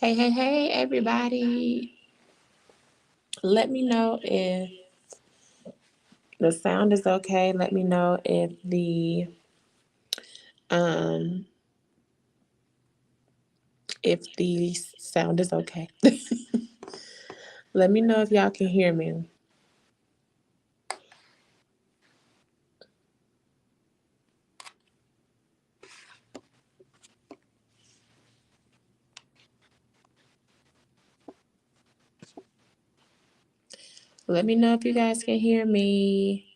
Hey, everybody. Let me know the sound is okay. Let me know um if the sound is okay. Let me know if y'all can hear me. Let me know if you guys can hear me.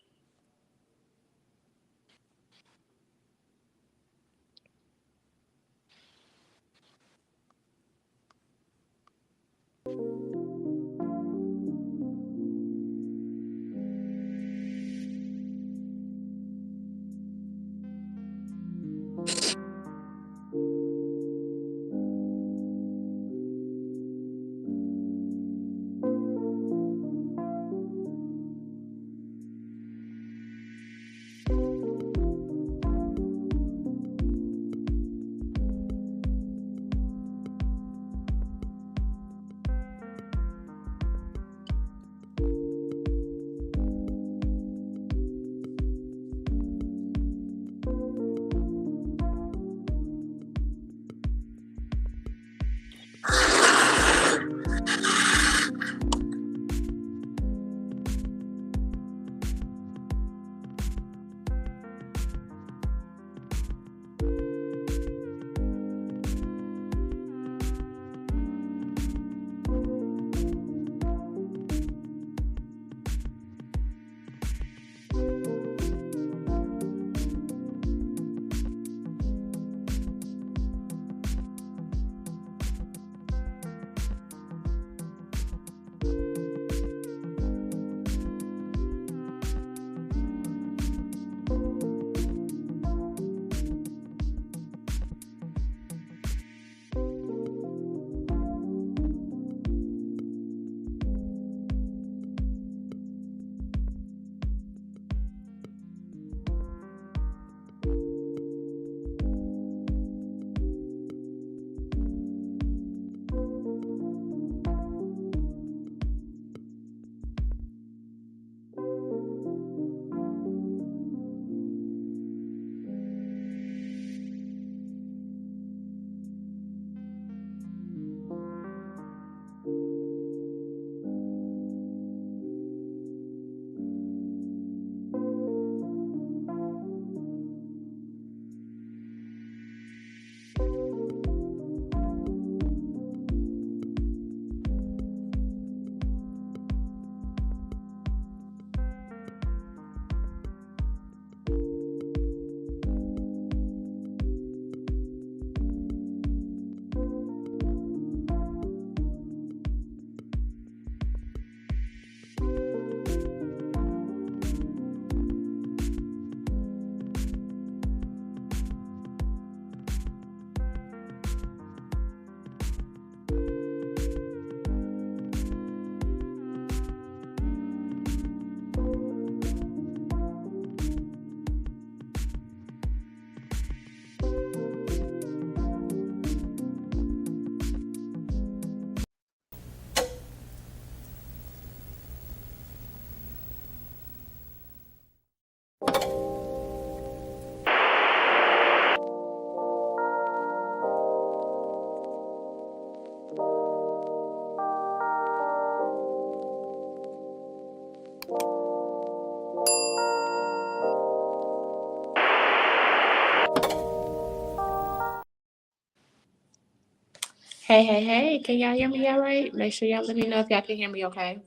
Hey. Can y'all hear me all right? Make sure y'all let me know if y'all can hear me okay.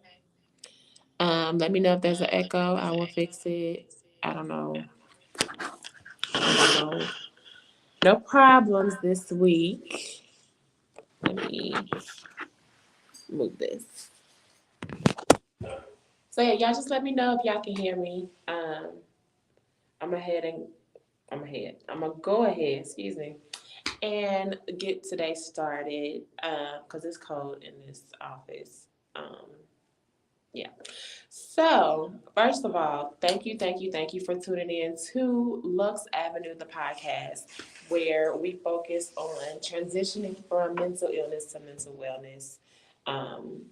Let me know if there's an echo. I will fix it. I don't know. No, no problems this week. Let me move this. So yeah, y'all just let me know if y'all can hear me. I'm ahead and I'm ahead. I'm gonna go ahead, excuse me, and get today started. Cause it's cold in this office. Yeah. So, first of all, thank you for tuning in to Luxe Avenue, the podcast. where we focus on transitioning from mental illness to mental wellness. Um,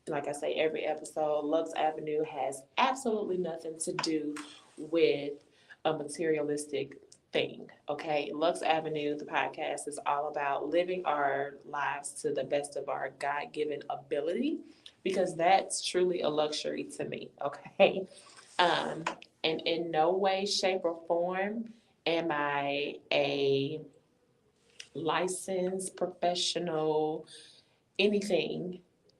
like I say, every episode, Luxe Avenue has absolutely nothing to do with a materialistic thing. Okay, Luxe Avenue, the podcast, is all about living our lives to the best of our God given ability, because that's truly a luxury to me. Okay, um, and in no way, shape, or form am I a licensed professional, anything.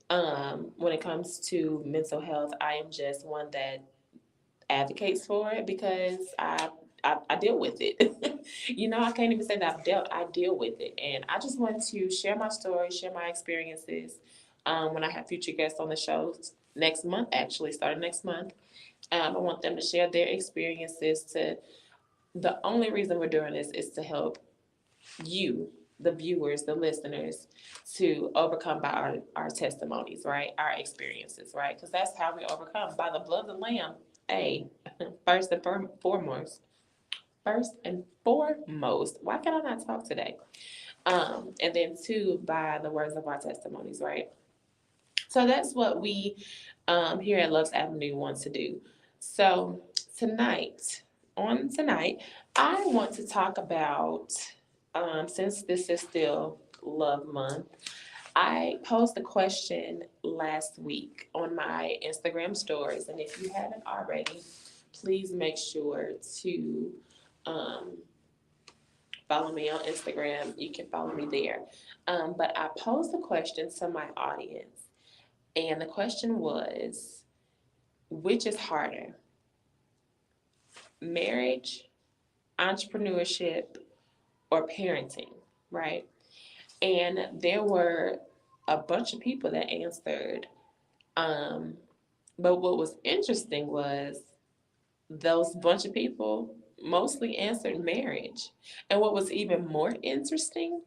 When it comes to mental health, I am just one that advocates for it because I deal with it. I can't even say that I deal with it. And I just want to share my story, share my experiences. When I have future guests on the show next month, actually, starting next month, I want them to share their experiences. The only reason we're doing this is to help you, the viewers, the listeners, to overcome by our testimonies, right? Our experiences, right? Because that's how we overcome, by the blood of the Lamb. A, first and foremost. First and foremost. Why can I not talk today? And then two, by the words of our testimonies, right? So that's what we here at Luxe Avenue want to do. So tonight, I want to talk about, since this is still Love Month, I posed a question last week on my Instagram stories, and if you haven't already, please make sure to um, follow me on Instagram. You can follow me there. But I posed a question to my audience, and the question was, which is harder, marriage, entrepreneurship, or parenting, right? And there were a bunch of people that answered. Um, but what was interesting was those bunch of people mostly answered marriage. And what was even more interesting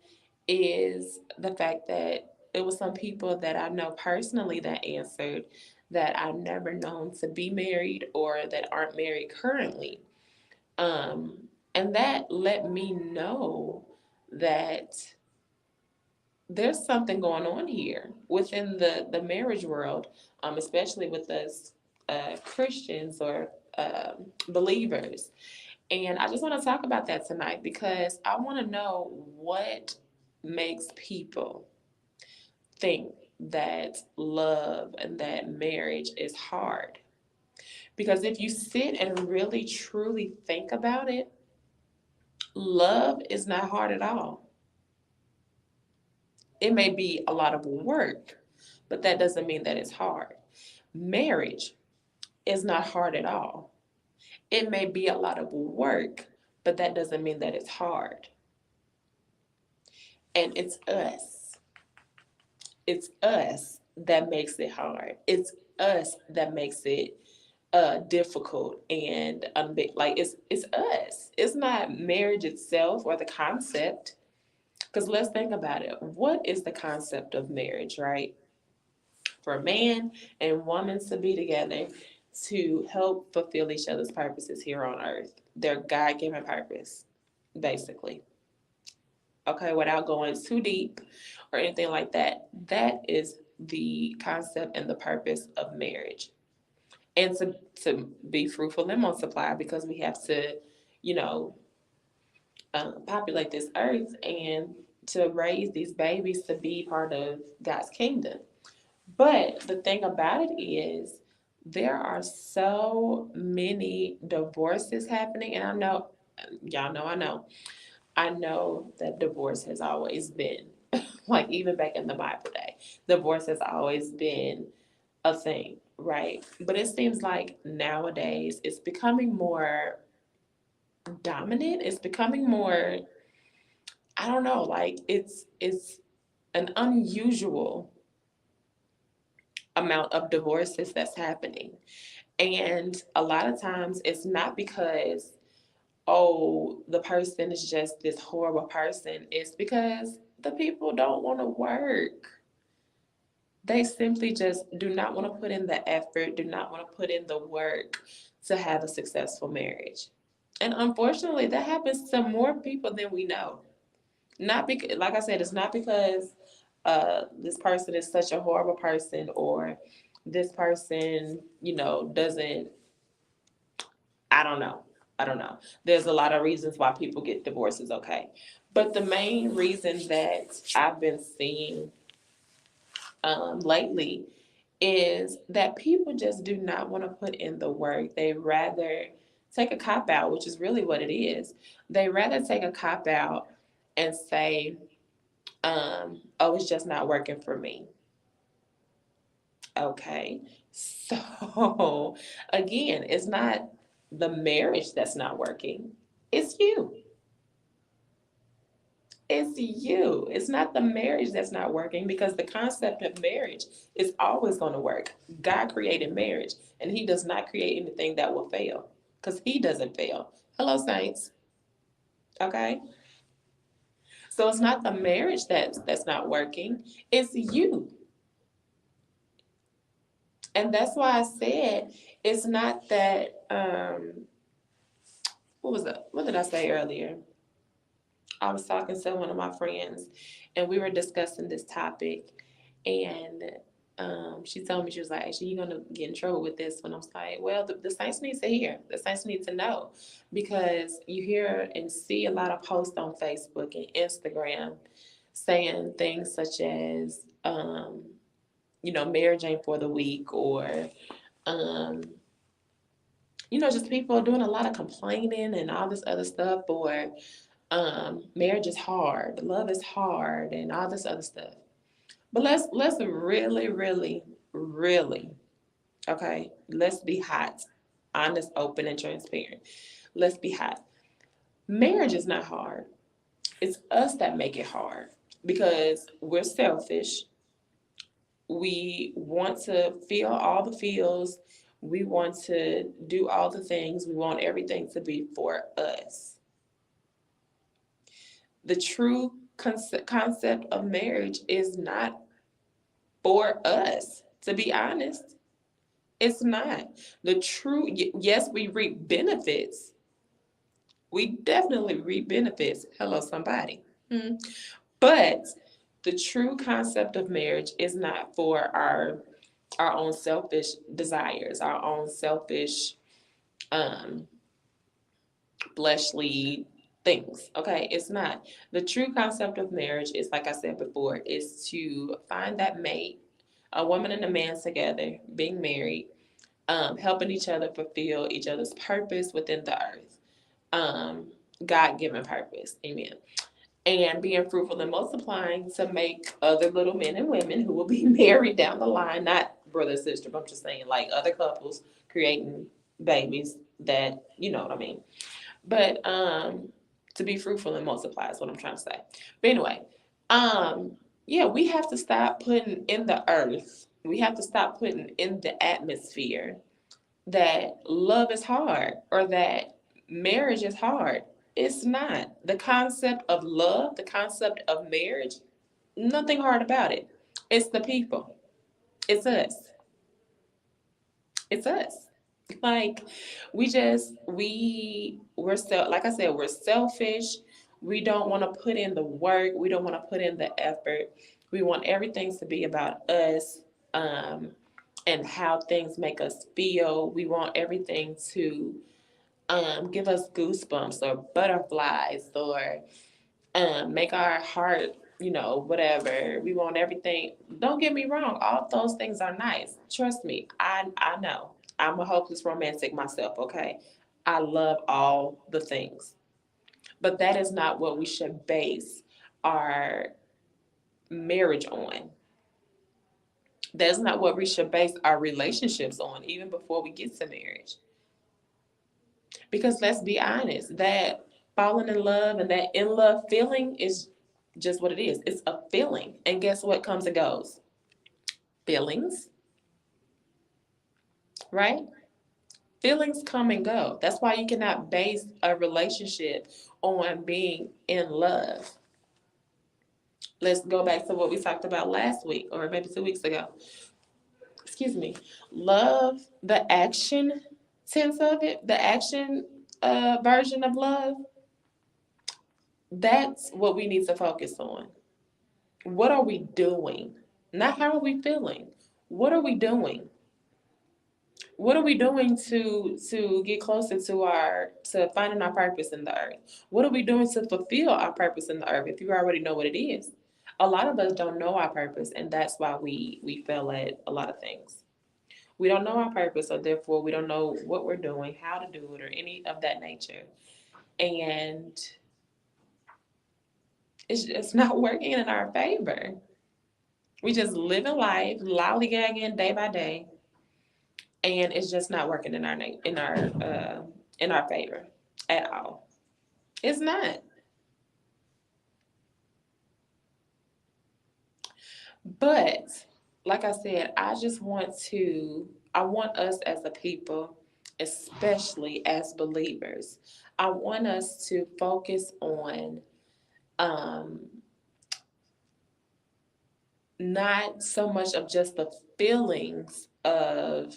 is the fact that there was some people that I know personally that answered that I've never known to be married or that aren't married currently. Um, and that let me know that there's something going on here within the marriage world, especially with us Christians or believers. And I just want to talk about that tonight because I want to know what makes people think that love and that marriage is hard. Because if you sit and really truly think about it, love is not hard at all. It may be a lot of work, but that doesn't mean that it's hard. Marriage is not hard at all. It may be a lot of work, but that doesn't mean that it's hard. And it's us. It's us that makes it hard. It's us that makes it difficult and like it's us. It's not marriage itself or the concept. Because let's think about it. What is the concept of marriage, right? For a man and woman to be together to help fulfill each other's purposes here on earth, their God given purpose, basically. Okay, without going too deep or anything like that, that is the concept and the purpose of marriage. And to be fruitful and multiply because we have to, you know, populate this earth and to raise these babies to be part of God's kingdom. But the thing about it is, there are so many divorces happening, and I know, y'all know, I know that divorce has always been, like even back in the Bible day, divorce has always been a thing, right? But it seems like nowadays it's becoming more dominant. It's becoming more, I don't know, like it's an unusual amount of divorces that's happening. And a lot of times it's not because, oh, the person is just this horrible person. It's because the people don't want to work. They simply just do not want to put in the effort, do not want to put in the work to have a successful marriage. And unfortunately, that happens to more people than we know. Not because, like I said, it's not because this person is such a horrible person, or this person, doesn't. I don't know. I don't know. There's a lot of reasons why people get divorces, okay? But the main reason that I've been seeing lately is that people just do not want to put in the work. They rather take a cop out, which is really what it is. They rather take a cop out and say, oh, it's just not working for me. Okay. So, again, it's not the marriage that's not working, it's you. It's you. It's not the marriage that's not working, because the concept of marriage is always going to work. God created marriage, and He does not create anything that will fail, because He doesn't fail. Hello, saints. Okay? So it's not the marriage that's not working, it's you. And that's why I said it's not that what was that? What did I say earlier? I was talking to one of my friends, and we were discussing this topic, and she told me, she was like, "Actually, you're gonna get in trouble with this one." I was like, "Well, the saints need to hear. The saints need to know, because you hear and see a lot of posts on Facebook and Instagram saying things such as, marriage ain't for the weak, or um, just people doing a lot of complaining and all this other stuff, or marriage is hard, love is hard, and all this other stuff. But let's really, really, really, okay, let's be hot, honest, open, and transparent. Let's be hot. Marriage is not hard. It's us that make it hard, because we're selfish. We want to feel all the feels. We want to do all the things. We want everything to be for us. The true concept of marriage is not for us, to be honest. It's not. The true, yes, we reap benefits. We definitely reap benefits. Hello, somebody. Hmm. But the true concept of marriage is not for our own selfish desires, our own selfish, um, fleshly things. Okay, it's not. The true concept of marriage is, like I said before, is to find that mate, a woman and a man together, being married, helping each other fulfill each other's purpose within the earth, um, God given purpose. Amen. And being fruitful and multiplying to make other little men and women who will be married down the line, not brother and sister, but I'm just saying, like, other couples creating babies that, you know what I mean. But to be fruitful and multiply is what I'm trying to say. But anyway, yeah, we have to stop putting in the earth. We have to stop putting in the atmosphere that love is hard, or that marriage is hard. It's not. The concept of love, the concept of marriage, nothing hard about it. It's the people. It's us. It's us. Like, we're like I said, we're selfish. We don't want to put in the work. We don't want to put in the effort. We want everything to be about us, and how things make us feel. We want everything to give us goosebumps or butterflies, or make our heart, whatever. We want everything. Don't get me wrong, all those things are nice. Trust me, I know. I'm a hopeless romantic myself, okay? I love all the things. But that is not what we should base our marriage on. That's not what we should base our relationships on, even before we get to marriage. Because let's be honest, that falling in love and that in love feeling is just what it is. It's a feeling. And guess what comes and goes? Feelings, right? Feelings come and go. That's why you cannot base a relationship on being in love. Let's go back to what we talked about last week, or maybe 2 weeks ago. Excuse me. Love, the action sense of it, the action version of love, that's what we need to focus on. What are we doing? Not how are we feeling. What are we doing? What are we doing to get closer to finding our purpose in the earth? What are we doing to fulfill our purpose in the earth if you already know what it is? A lot of us don't know our purpose, and that's why we fail at a lot of things. We don't know our purpose, so therefore we don't know what we're doing, how to do it, or any of that nature. And it's just not working in our favor. We just living life, lollygagging day by day, and it's just not working in in our favor at all. It's not. But like I said, I want us as a people, especially as believers, I want us to focus on um, not so much of just the feelings of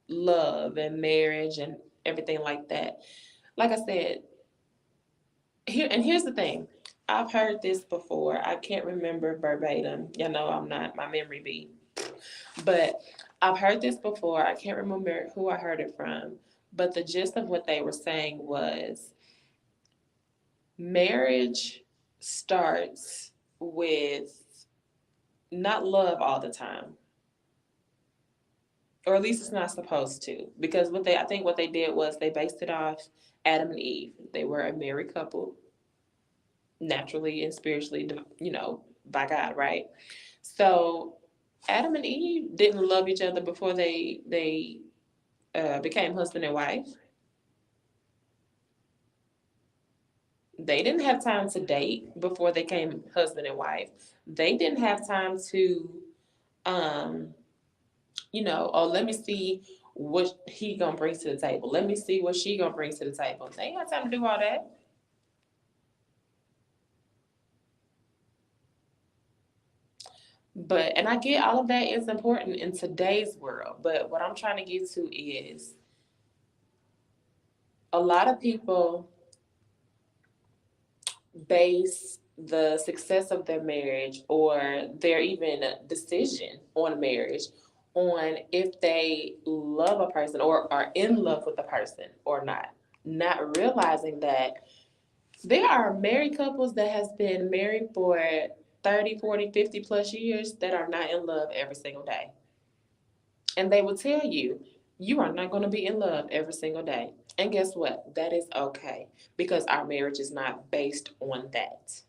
love and marriage and everything like that. Like I said, here's the thing. I've heard this before. I can't remember verbatim. You know, I'm not my memory be. But I've heard this before. I can't remember who I heard it from. But the gist of what they were saying was marriage starts with not love all the time. Or at least it's not supposed to. Because I think what they did was they based it off Adam and Eve. They were a married couple, naturally and spiritually, by God, right? So Adam and Eve didn't love each other before they became husband and wife. They didn't have time to date before they came husband and wife. They didn't have time to, um, oh, let me see what he gonna bring to the table. Let me see what she gonna bring to the table. They ain't had time to do all that. And I get all of that is important in today's world. But what I'm trying to get to is a lot of people base the success of their marriage or their even decision on marriage on if they love a person or are in love with a person or not realizing that there are married couples that has been married for 30, 40, 50 plus years that are not in love every single day. And they will tell you, you are not going to be in love every single day. And guess what? That is okay because our marriage is not based on that.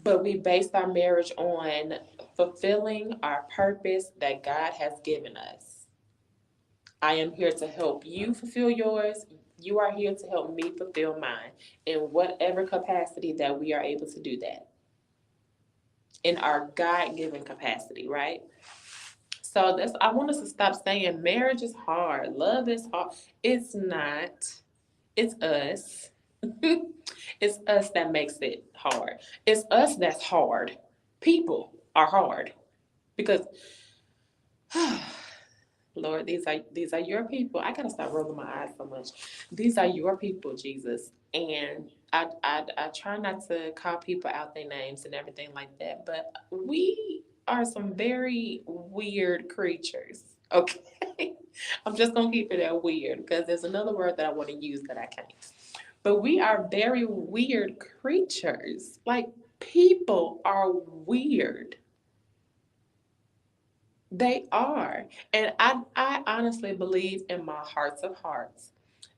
But we based our marriage on fulfilling our purpose that God has given us. I am here to help you fulfill yours. You are here to help me fulfill mine in whatever capacity that we are able to do that. In our God given capacity, right? So I want us to stop saying marriage is hard, love is hard. It's not. It's us. It's us that makes it hard. It's us that's hard. People are hard because Lord, these are your people. I gotta stop rolling my eyes so much. These are your people, Jesus. And I try not to call people out their names and everything like that, but we are some very weird creatures. Okay. I'm just gonna keep it at weird because there's another word that I want to use that I can't. But we are very weird creatures. Like people are weird. They are. And I honestly believe in my hearts of hearts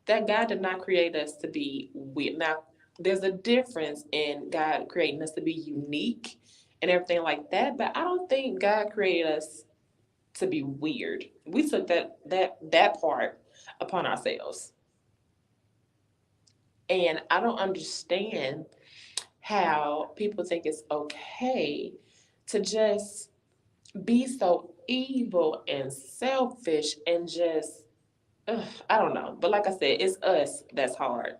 that God did not create us to be weird. Now, there's a difference in God creating us to be unique and everything like that, but I don't think God created us to be weird. We took that part upon ourselves. And I don't understand how people think it's okay to just be so evil and selfish and just, I don't know. But like I said, it's us that's hard.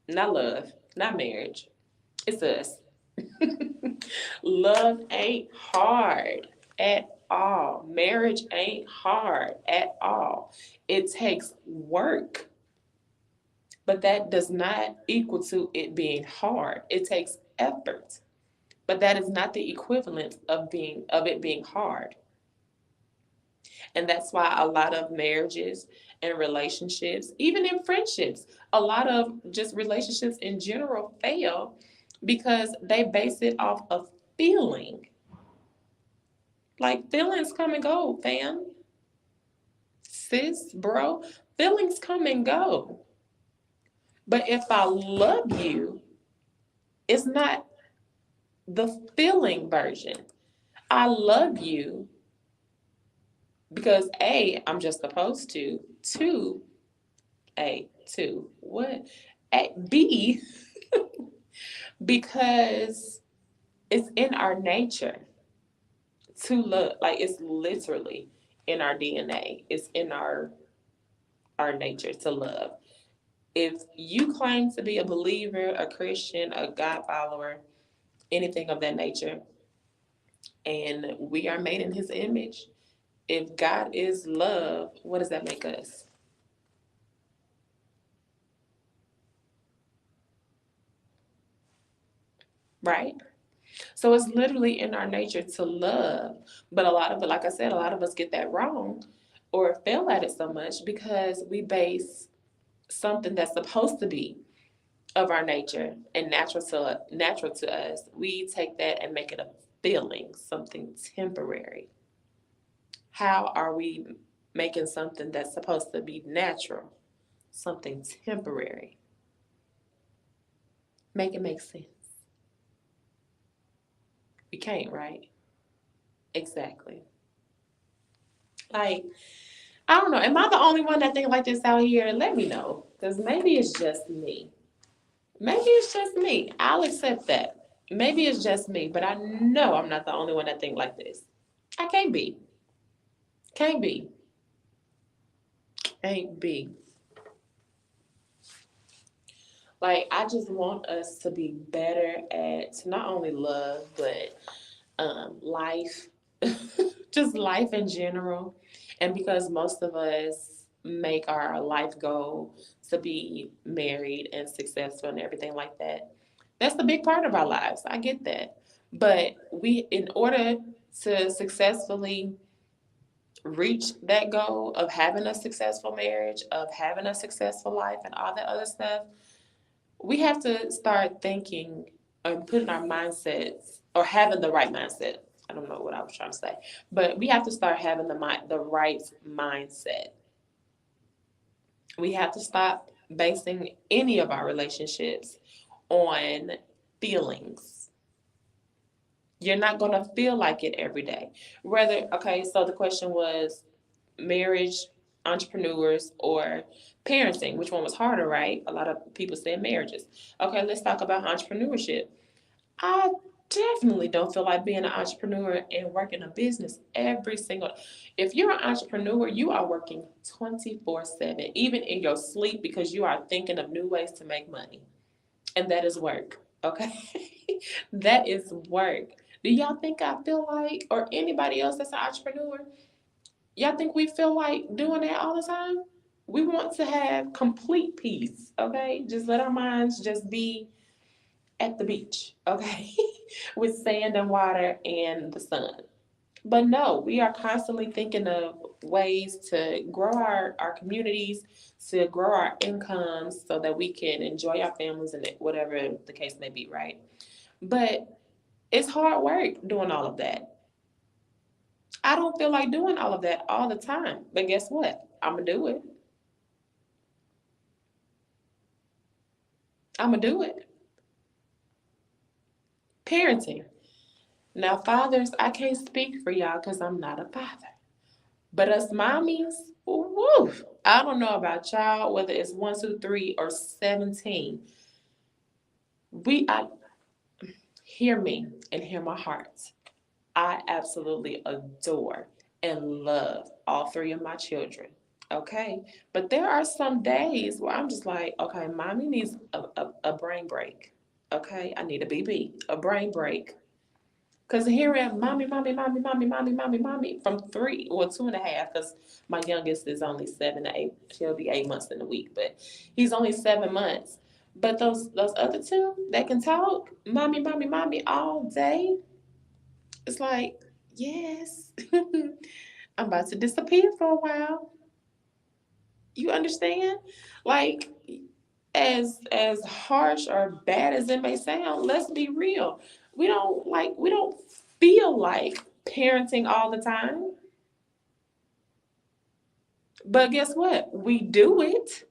Not love, not marriage. It's us. Love ain't hard at all. Marriage ain't hard at all. It takes work, but that does not equal to it being hard. It takes effort, but that is not the equivalent of it being hard. And that's why a lot of marriages and relationships, even in friendships, a lot of just relationships in general fail because they base it off of feeling. Like feelings come and go, fam, sis, bro. Feelings come and go. But if I love you, it's not the feeling version. I love you because A, I'm just supposed to. Two, two, what? B, because it's in our nature to love. Like it's literally in our DNA. It's in our nature to love. If you claim to be a believer, a Christian, a God follower, anything of that nature, and we are made in his image, if God is love, what does that make us? Right? So it's literally in our nature to love. But a lot of it, like I said, a lot of us get that wrong or fail at it so much because we base something that's supposed to be of our nature and natural to us. We take that and make it a feeling, something temporary. How are we making something that's supposed to be natural, something temporary? Make it make sense. We can't, right? Exactly. Like, I don't know. Am I the only one that think like this out here? Let me know. Because maybe it's just me. Maybe it's just me. I'll accept that. Maybe it's just me, but I know I'm not the only one that think like this. I can't be. Can't be. Can't be. Like, I just want us to be better at not only love, but life, just life in general. And because most of us make our life goal to be married and successful and everything like that, that's the big part of our lives. I get that. But in order to successfully reach that goal of having a successful marriage, of having a successful life, and all that other stuff, we have to start thinking and putting our mindsets or having the right mindset. I don't know what I was trying to say, but we have to start having the right mindset. We have to stop basing any of our relationships on feelings. You're not going to feel like it every day. Whether, okay, so the question was marriage, entrepreneurs, or parenting. Which one was harder, right? A lot of people said marriages. Okay, let's talk about entrepreneurship. I definitely don't feel like being an entrepreneur and working a business every single. If you're an entrepreneur, you are working 24/7, even in your sleep, because you are thinking of new ways to make money, and that is work. Okay, that is work. Do y'all think I feel like, or anybody else that's an entrepreneur? Y'all think we feel like doing that all the time? We want to have complete peace, okay? Just let our minds just be at the beach, okay? With sand and water and the sun. But no, we are constantly thinking of ways to grow our communities, to grow our incomes so that we can enjoy our families and whatever the case may be, right? But it's hard work doing all of that. I don't feel like doing all of that all the time. But guess what? I'm going to do it. I'm going to do it. Parenting. Now, fathers, I can't speak for y'all because I'm not a father. But us mommies, woo, I don't know about y'all, whether it's 1, 2, 3, or 17. I hear me and hear my heart. I absolutely adore and love all three of my children. Okay. But there are some days where I'm just like, okay, mommy needs a brain break. Okay. I need a BB, a brain break. Because hearing mommy, mommy, mommy, mommy, mommy, mommy, mommy from 2.5, because my youngest is only 7 to 8. She'll be 8 months in a week, but he's only 7 months. But those other two that can talk, mommy, mommy, mommy, all day, it's like, yes, I'm about to disappear for a while. You understand? Like, as harsh or bad as it may sound, let's be real. We don't feel like parenting all the time. But guess what? We do it.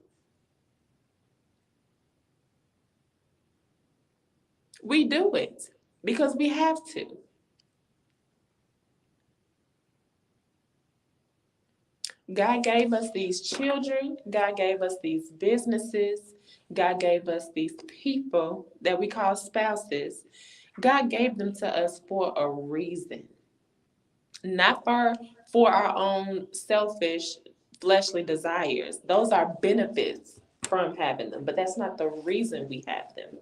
We do it because we have to. God gave us these children, God gave us these businesses, God gave us these people that we call spouses. God gave them to us for a reason, not for our own selfish fleshly desires. Those are benefits from having them, but that's not the reason we have them.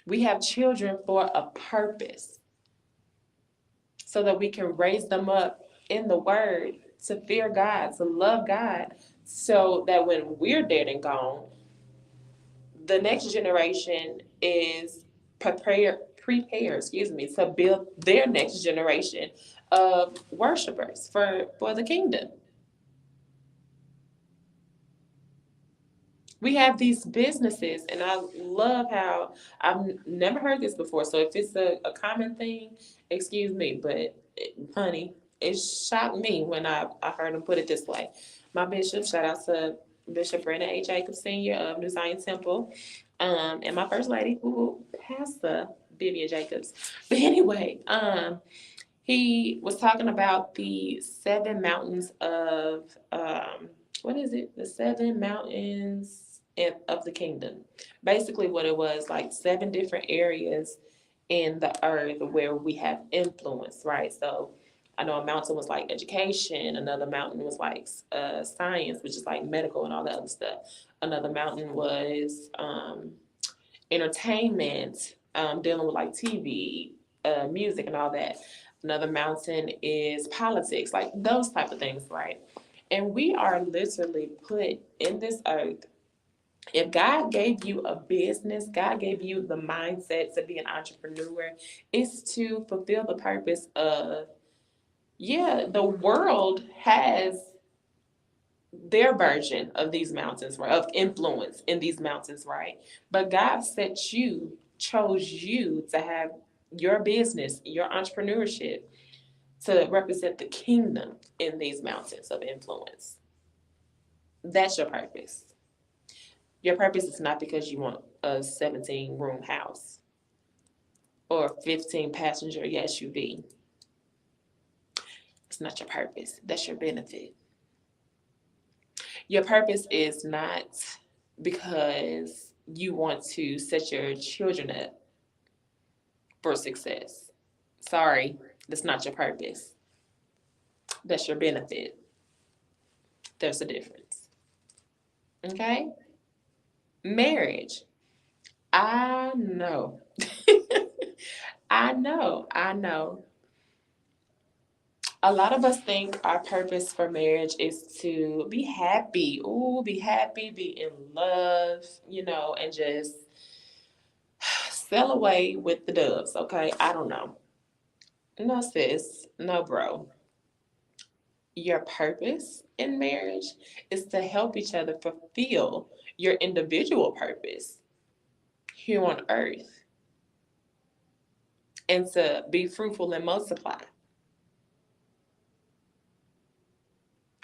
We have children for a purpose, so that we can raise them up in the word, to fear God, to love God, so that when we're dead and gone, the next generation is to build their next generation of worshipers for the kingdom. We have these businesses, and I love how I've never heard this before. So if it's a common thing, excuse me, but honey, it shocked me when I heard him put it this way. My bishop, shout out to Bishop Brandon A. Jacobs Sr. of New Zion Temple, and my first lady, Pastor Vivian Jacobs. But anyway, he was talking about the 7 mountains of what is it? The 7 mountains of the kingdom. Basically, what it was, like 7 different areas in the earth where we have influence, right? So I know a mountain was like education. Another mountain was like science, which is like medical and all that other stuff. Another mountain was entertainment, dealing with like TV, music, and all that. Another mountain is politics, like those type of things, right? And we are literally put in this earth. If God gave you a business, God gave you the mindset to be an entrepreneur, is to fulfill the purpose of, yeah, the world has their version of these mountains, right? Of influence in these mountains, right? But God chose you to have your business, your entrepreneurship, to represent the kingdom in these mountains of influence. That's your purpose. Your purpose is not because you want a 17-room house or a 15-passenger SUV. It's not your purpose. That's your benefit. Your purpose is not because you want to set your children up for success. Sorry, that's not your purpose. That's your benefit. There's a difference. Okay? Marriage. I know. I know. A lot of us think our purpose for marriage is to be happy. Ooh, be happy, be in love, and just sail away with the doves, okay? I don't know. No, sis. No, bro. Your purpose in marriage is to help each other fulfill your individual purpose here on earth, and to be fruitful and multiply.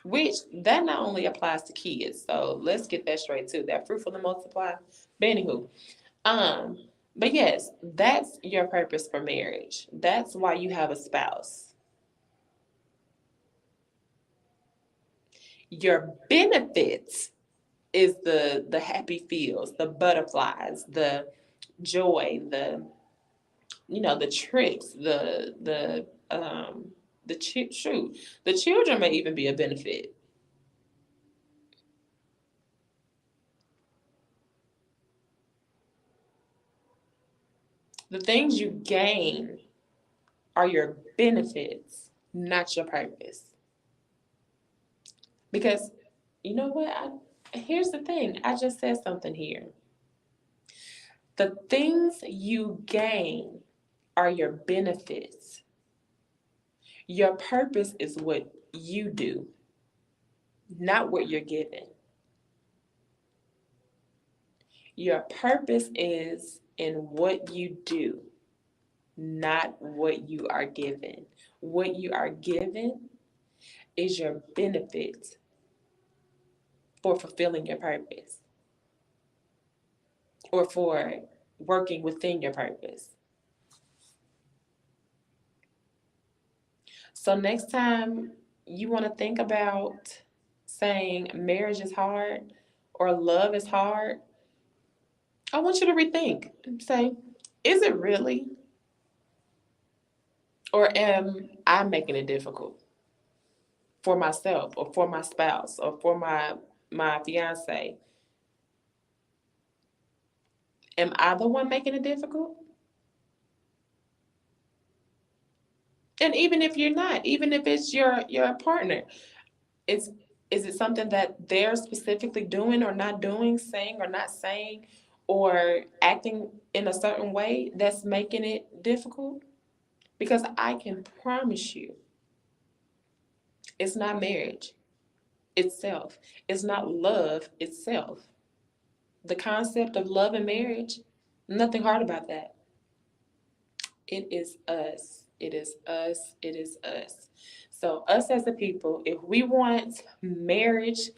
Which that not only applies to kids, so let's get that straight too. That fruitful and multiply. But anywho, um, but yes, that's your purpose for marriage. That's why you have a spouse. Your benefits is the happy feels, the butterflies, the joy, the trips, shoot, the children may even be a benefit. The things you gain are your benefits, not your purpose. Because you know what? Here's the thing. I just said something here. The things you gain are your benefits. Your purpose is what you do, not what you're given. Your purpose is in what you do, not what you are given. What you are given is your benefit for fulfilling your purpose or for working within your purpose. So next time you want to think about saying marriage is hard or love is hard, I want you to rethink and say, is it really? Or am I making it difficult for myself or for my spouse or for my fiance? Am I the one making it difficult? And even if you're not, even if it's your partner, it's is it something that they're specifically doing or not doing, saying or not saying, or acting in a certain way that's making it difficult? Because I can promise you, it's not marriage itself. It's not love itself. The concept of love and marriage, nothing hard about that. It is us. It is us. It is us. So, us as a people, if we want marriage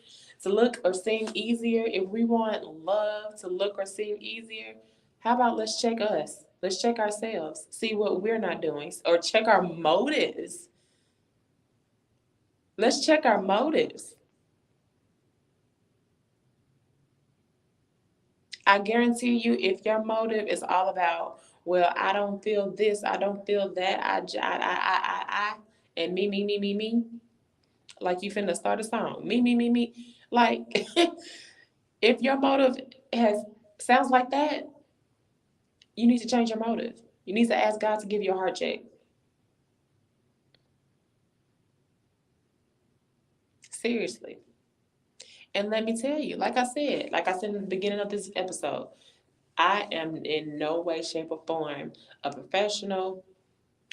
to look or seem easier, if we want love to look or seem easier, how about let's check us? Let's check ourselves, see what we're not doing, or check our motives. Let's check our motives. I guarantee you, if your motive is all about, well, I don't feel this, I don't feel that, and me, like you finna start a song, me, like, if your motive has sounds like that, you need to change your motive. You need to ask God to give you a heart check. Seriously. And let me tell you, like I said in the beginning of this episode, I am in no way, shape, or form a professional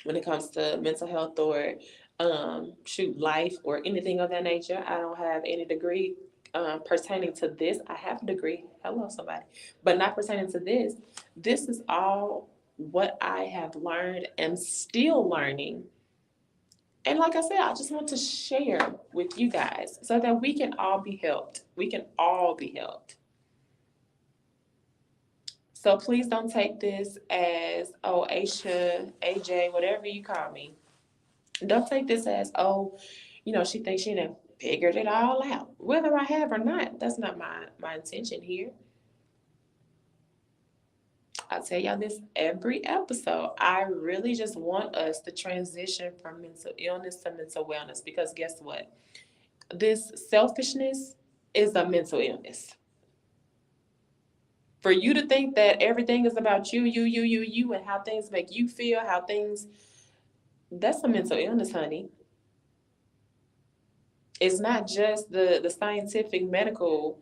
when it comes to mental health or life or anything of that nature. I don't have any degree pertaining to this. I have a degree, hello somebody, but not pertaining to this. This is all what I have learned and still learning. And like I said, I just want to share with you guys so that we can all be helped. We can all be helped. So please don't take this as, oh, Aisha, AJ, whatever you call me. Don't take this as, oh, she thinks she done figured it all out. Whether I have or not, that's not my intention here. I tell y'all this every episode. I really just want us to transition from mental illness to mental wellness because guess what? This selfishness is a mental illness. For you to think that everything is about you, and how things make you feel, that's a mental illness, honey. It's not just the scientific medical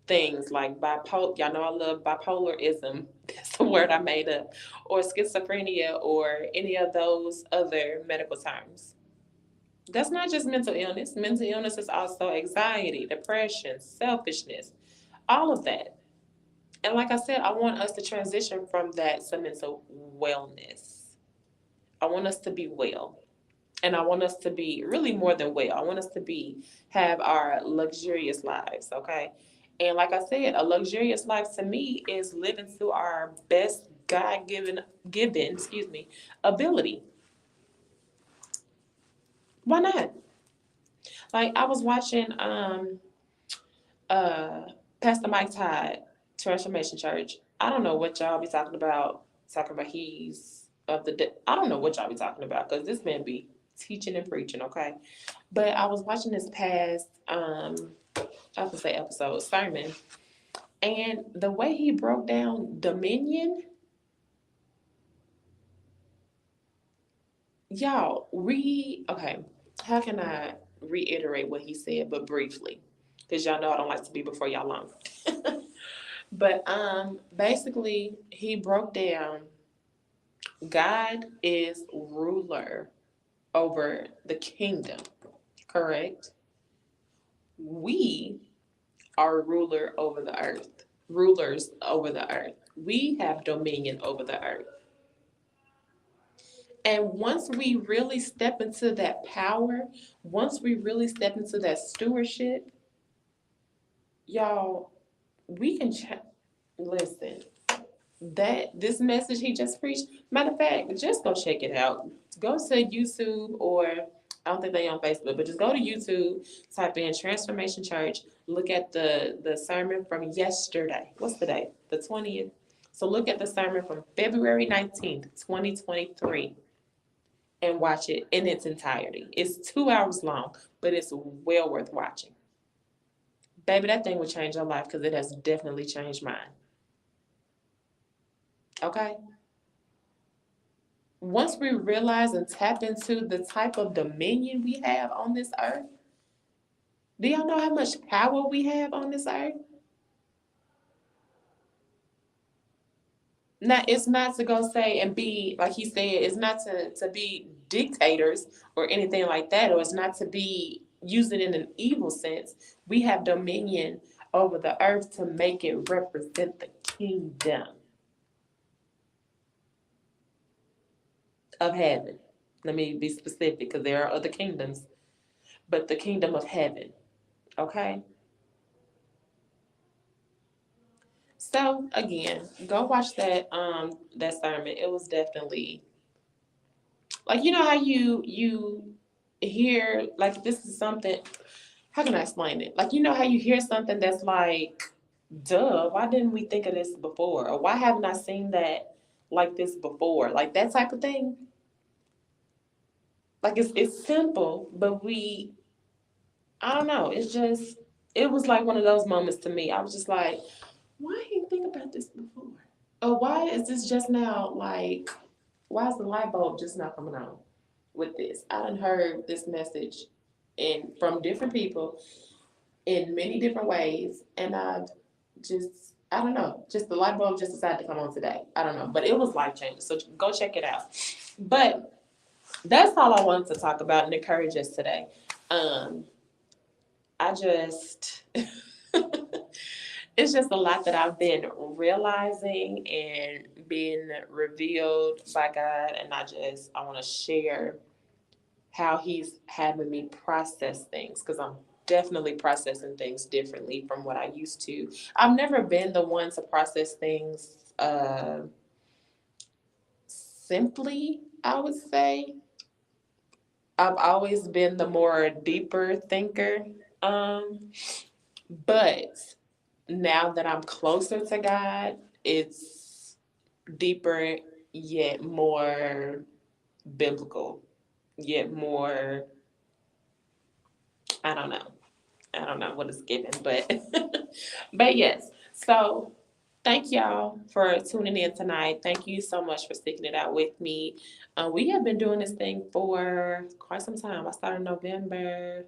things like bipolar. Y'all know I love bipolarism. That's the word I made up. Or schizophrenia or any of those other medical terms. That's not just mental illness. Mental illness is also anxiety, depression, selfishness, all of that. And like I said, I want us to transition from that to mental wellness. I want us to be well. And I want us to be really more than well. I want us to have our luxurious lives, okay? And like I said, a luxurious life to me is living to our best God given ability. Why not? Like I was watching uh Pastor Mike Todd, Transformation Church. I don't know what y'all be talking about. Talking about he's of the I don't know what y'all be talking about because this man be teaching and preaching, okay? But I was watching this past I would say episode sermon, and the way he broke down dominion, y'all, okay, how can I reiterate what he said, but briefly? Because y'all know I don't like to be before y'all long. But basically he broke down God is ruler over the kingdom, correct? We are rulers over the earth. We have dominion over the earth. And once we really step into that power, once we really step into that stewardship, y'all, we can listen. That this message he just preached, matter of fact, just go check it out. Go to YouTube, or I don't think they on Facebook, but just go to YouTube, type in Transformation Church, look at the sermon from yesterday. What's the date? The 20th. So look at the sermon from February 19th, 2023, and watch it in its entirety. It's 2 hours long, but it's well worth watching. Baby, that thing would change your life, because it has definitely changed mine. Okay? Once we realize and tap into the type of dominion we have on this earth, do y'all know how much power we have on this earth? Now, it's not to go say and be, like he said, it's not to be dictators or anything like that, or it's not to be used in an evil sense. We have dominion over the earth to make it represent the kingdom of heaven. Let me be specific, because there are other kingdoms, but the kingdom of heaven. Okay? So again, go watch that sermon. It was definitely, like, you know how you hear, like, this is something, how can I explain it? Like, you know how you hear something that's like, duh, why didn't we think of this before? Or why haven't I seen that like this before? Like that type of thing. Like, it's simple, but I don't know, it's just, it was like one of those moments to me. I was just like, why didn't I think about this before? Oh, why is this just now, like, why is the light bulb just not coming on with this? I done heard this message from different people in many different ways, and I don't know, just the light bulb just decided to come on today. I don't know, but it was life changing. So go check it out. But that's all I wanted to talk about and encourage us today. I just it's just a lot that I've been realizing and being revealed by God, and I want to share how He's having me process things, because I'm definitely processing things differently from what I used to. I've never been the one to process things simply, I would say. I've always been the more deeper thinker. Um, but now that I'm closer to God, it's deeper, yet more biblical, yet more, I don't know. I don't know what it's given, but but yes. So thank y'all for tuning in tonight. Thank you so much for sticking it out with me. We have been doing this thing for quite some time. I started in November.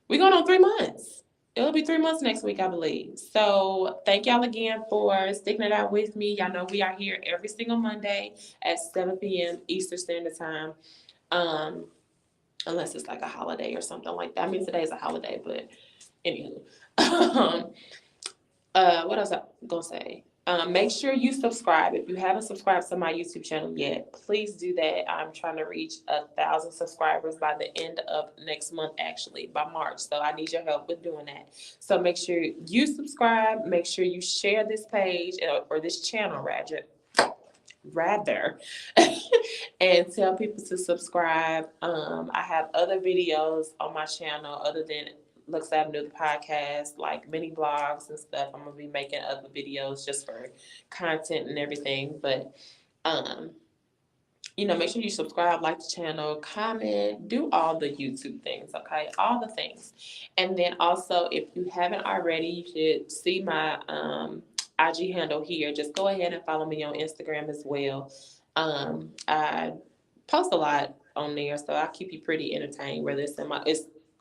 We're going on 3 months. It'll be 3 months next week, I believe. So thank y'all again for sticking it out with me. Y'all know we are here every single Monday at 7 p.m. Eastern Standard Time. Um, Unless it's like a holiday or something like that. I mean, today's a holiday, but anywho. What else I gonna say? Make sure you subscribe. If you haven't subscribed to my YouTube channel yet, please do that. I'm trying to reach 1,000 subscribers by the end of next month, actually, by March. So I need your help with doing that. So make sure you subscribe. Make sure you share this page, or this channel, rather and tell people to subscribe. I have other videos on my channel other than Luxe Avenue the podcast, like mini blogs and stuff. I'm gonna be making other videos just for content and everything. But um, make sure you subscribe, like the channel, comment, do all the YouTube things, okay? All the things. And then also, if you haven't already, you should see my IG handle here. Just go ahead and follow me on Instagram as well. I post a lot on there, so I keep you pretty entertained. Whether it's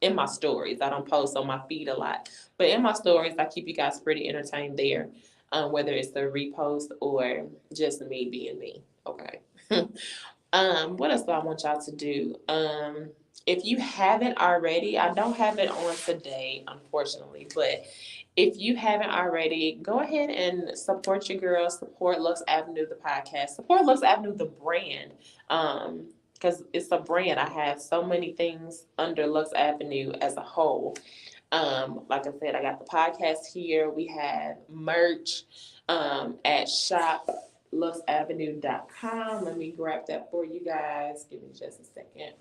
in my stories, I don't post on my feed a lot, but in my stories, I keep you guys pretty entertained there. Whether it's the repost or just me being me. Okay. What else do I want y'all to do? If you haven't already, I don't have it on today, unfortunately, but if you haven't already, go ahead and support your girls, support Luxe Avenue, the podcast, support Luxe Avenue, the brand. Because it's a brand. I have so many things under Luxe Avenue as a whole. Like I said, I got the podcast here. We have merch at shop luxeavenue.com. Let me grab that for you guys. Give me just a second.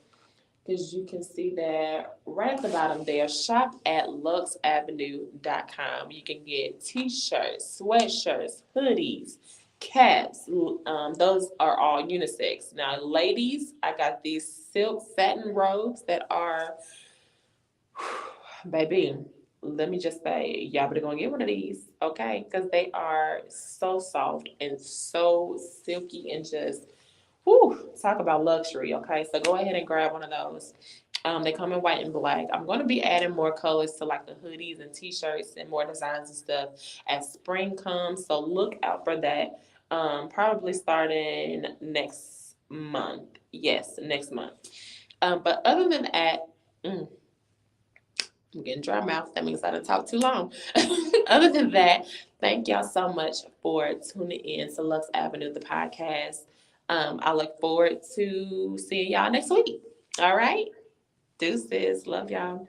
Because you can see that right at the bottom there, shop at luxeavenue.com. You can get t-shirts, sweatshirts, hoodies, caps. Those are all unisex. Now, ladies, I got these silk satin robes that are, baby, let me just say, y'all better go and get one of these, okay? Because they are so soft and so silky and just, whew, talk about luxury, okay? So go ahead and grab one of those. They come in white and black. I'm going to be adding more colors to like the hoodies and t-shirts and more designs and stuff as spring comes. So look out for that. Probably starting next month. Yes, next month. But other than that, I'm getting dry mouth. That means I didn't talk too long. Other than that, thank y'all so much for tuning in to Luxe Avenue, the podcast. I look forward to seeing y'all next week. All right. Deuces. Love y'all.